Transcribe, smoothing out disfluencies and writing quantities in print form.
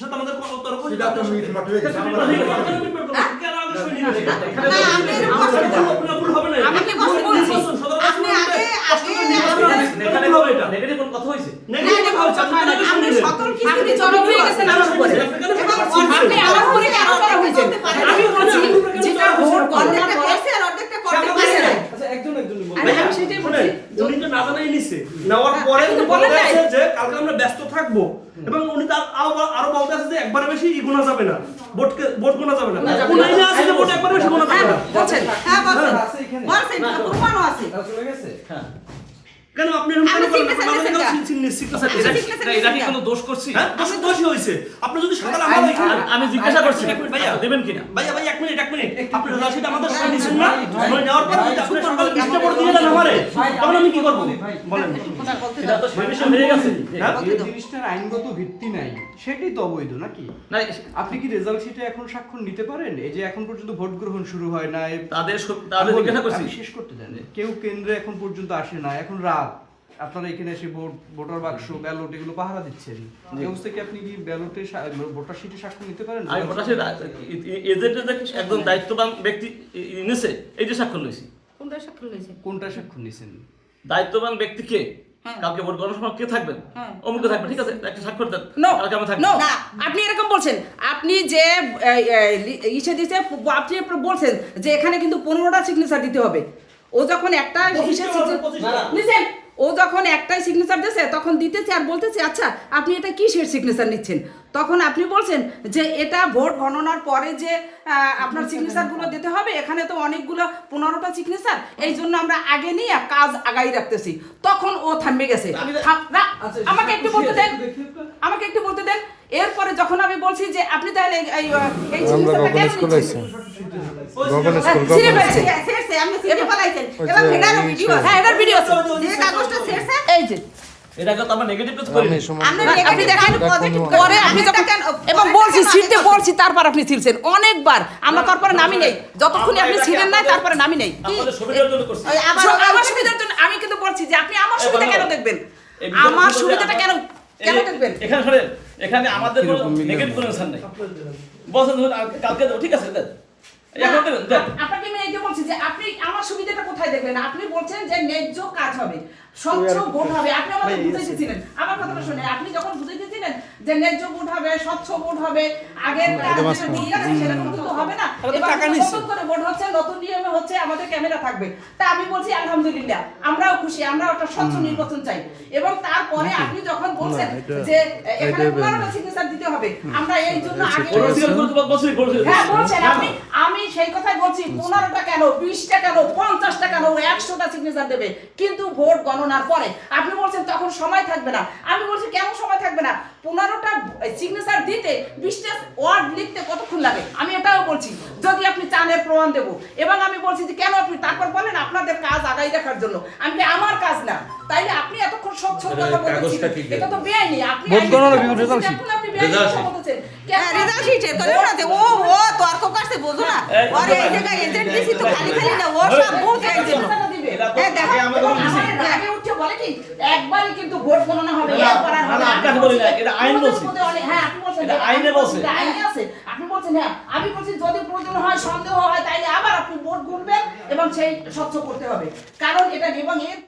সাথে আমাদের তরফ সেটা তো মিট মাঠ হয়ে গেছে। কেন আগে শুনি না ভুল হবে না আমাকে কষ্ট বলছি আপনি আগে এখানে হবে এটা নেগেটিভ কোন কথা হইছে নেগেটিভ কথা আপনি সকল কিছুতে চড়ক হয়ে গেছেন আমার উপরে এবং আপনি আমার উপরে কেন চড়ক হয়েছেন আমি বলছি যেটা ভোট অর্ধেকটা করছে আর অর্ধেকটা করতে পারে না আচ্ছা একজন বলুন আমি সেটাই বলছি উনি তো না জানাই নিছে নেওয়ার পরে উনি বলেছে যে কালকে আমরা ব্যস্ত থাকবো এবং উনি তার আরো বলতে আছে যে একবার বেশি গোনা যাবে না ভোট গোনা যাবে না উনি না আছে যে ভোট একবার বেশি গোনা যাবে না বলছেন হ্যাঁ বলছেন বলছেন প্রমাণও আছে চলে গেছে হ্যাঁ কেন আপনি এটা কি কোনো দোষ করছি দোষী হয়েছে আপনি যদি সকালে আমি জিজ্ঞাসা করছি ভাইয়া দেবেন কিনা ভাইয়া এক মিনিট আপনি রাশিদ আমাদের সঙ্গে নিছেন না নেওয়ার পর যদি আপনি সকালে বিস্তার করে দিয়ে দেন আমারে তখন আমি কি করব বলেন এটা তো সরিষা হয়ে গেছে এই জিনিসটার আইনগত ভিত্তি নাই সেটাই তো অবৈধ নাকি না আপনি কি রেজাল্ট শিটে এখন স্বাক্ষর নিতে পারেন এই যে এখন পর্যন্ত ভোট গ্রহণ শুরু হয় না তাদের জিজ্ঞাসা করছি আমি শেষ করতে দেন কেউ কেন্দ্রে এখন পর্যন্ত আসে না এখন রাত আপনারা এখানে এসে ভোটার বাক্স ব্যালট এগুলো পাহারা দিচ্ছেন এই অবস্থায় কি আপনি কি ব্যালটে ভোটার শিটে স্বাক্ষর নিতে পারেন আমি ভোটার এজেন্টের একজন দায়িত্ববান ব্যক্তি নিছে এই যে স্বাক্ষর লইছি কোনটা সাক্ষর লইছেন কোনটা স্বাক্ষর নিছেন দায়িত্ববান ব্যক্তি কে কালকে ভোট গণনা সময় কে থাকবেন অমুকে থাকবেন ঠিক আছে একটা স্বাক্ষর দেন কালকে আমি থাকব না আপনি এরকম বলছেন আপনি যে ইসে দিতে আপনি বলছেন যে এখানে কিন্তু 15টা সিগনেচার দিতে হবে ও যখন একটা নিছেন ও যখন একটাই সিগনেচার দিয়েছে তখন দিতেছে আর বলতেছে আচ্ছা আপনি এটা কিসের সিগনেচার নিচ্ছেন তখন আপনি বলছেন যে এটা ভোট গণনার পরে যে আপনার সিগনেচারগুলো দিতে হবে এখানে তো অনেকগুলো 15টা সিগনেচার এই জন্য আমরা আগে নিয়ে কাজ আগাই রাখতেছি তখন ও থামবে গেছে আমাকে একটু বলতে দেন এরপরে যখন আমি বলছি যে আপনি তাহলে এই সিগনেচারটা কেন নিচ্ছেন আমি সিনে ফলাইছেন এবং এটার ভিডিও হ্যাঁ এটার ভিডিও আছে যে কাগজটা শেষে এই যে এটাকে তো আমরা নেগেটিভ কিছু করি আপনি দেখেন পজিটিভ করে আপনি যখন এবং বলছি ছিলতে বলছি তারপর আপনি ছিলছেন অনেকবার আমরা তারপরে নামি নেই যতক্ষণ আপনি ছিলেন না তারপরে নামি নেই আমাদের সুবিধার জন্য করছি আমার সুবিধার জন্য আমি কিন্তু বলছি যে আপনি আমার সুবিধা কেন দেখবেন আমার সুবিধাটা কেন দেখবেন এখানে শুনেন এখানে আমাদের কোনো নেগেটিভ কোনো আনসার নাই বসেন কালকে ঠিক আছে দেন এখন দেন আপনাকে আমি এই যে বলছি যে আপনি আমার সুবিধাটা কোথায় দেখবেন আপনি বলছেন যে ন্যায্য কাজ হবে স্বচ্ছ ভোট হবে আপনি আমাকে বুঝাইতেছিলেন আমার কথাটা শুনে আপনি যখন বুঝাইতেছিলেন যে ন্যায্য ভোট হবে স্বচ্ছ ভোট হবে আগের সেরকম তো হবে না নতুন করে ভোট হচ্ছে নতুন নিয়মে হচ্ছে আমাদের ক্যামেরা থাকবে তা আমি বলছি আলহামদুলিল্লাহ আমরাও খুশি আমরাও একটা স্বচ্ছ নির্বাচন চাই এবং তারপরে আপনি যখন বলছেন যে এখানে 15টা সিগনেচার দিতে হবে আমরা এই জন্য আগে হ্যাঁ বলছেন আপনি আমি সেই কথাই বলছি 15টা কেন 20টা কেন 50টা কেন 100টা সিগনেচার দেবে কিন্তু ভোট গণনার পরে আপনি বলছেন তখন সময় থাকবে না আমি বলছি কেন সময় থাকবে না 15টা সিগনেচার দিতে 20টা ওয়ার্ড লিখতে কতক্ষণ লাগে আমি এটাও বলছি যদি আপনি চানের প্রমাণ দেব এবং আমি বলছি যে কেন আপনি তারপর বলেন আপনাদের কাজ আগাই রাখার জন্য আমি আমার কাজ না তাইলে আপনি এতক্ষণ স্বচ্ছ কথা বলছেন এটা তো বেআইনি আপনি ভোট গণনা রেজাল্ট শিট আপনি বেআইনি কথা বলছেন রেজাল্ট শিটে তো ওনাতে ও তর্ক করতে বোঝো না আরে এই জায়গায় এজেন্ট দিছি তো খালি খালি না ও সব বুঝে একজন হ্যাঁ দেখো আমাদের আগে উঠে বলে কি একবারই কিন্তু ভোট গণনা হবে একবার আর হবে আপনাকে বলি না এটা আইন বলছি হ্যাঁ আপনি বলছেন এটা আইনে বলছে আইনে আছে আপনি বলছেন হ্যাঁ আমি বলছি যদি প্রয়োজন হয় সন্দেহ হয় তাইলে আবার আপনি ভোট গুনবেন এবং সেই স্বচ্ছ করতে হবে কারণ এটা এবং এর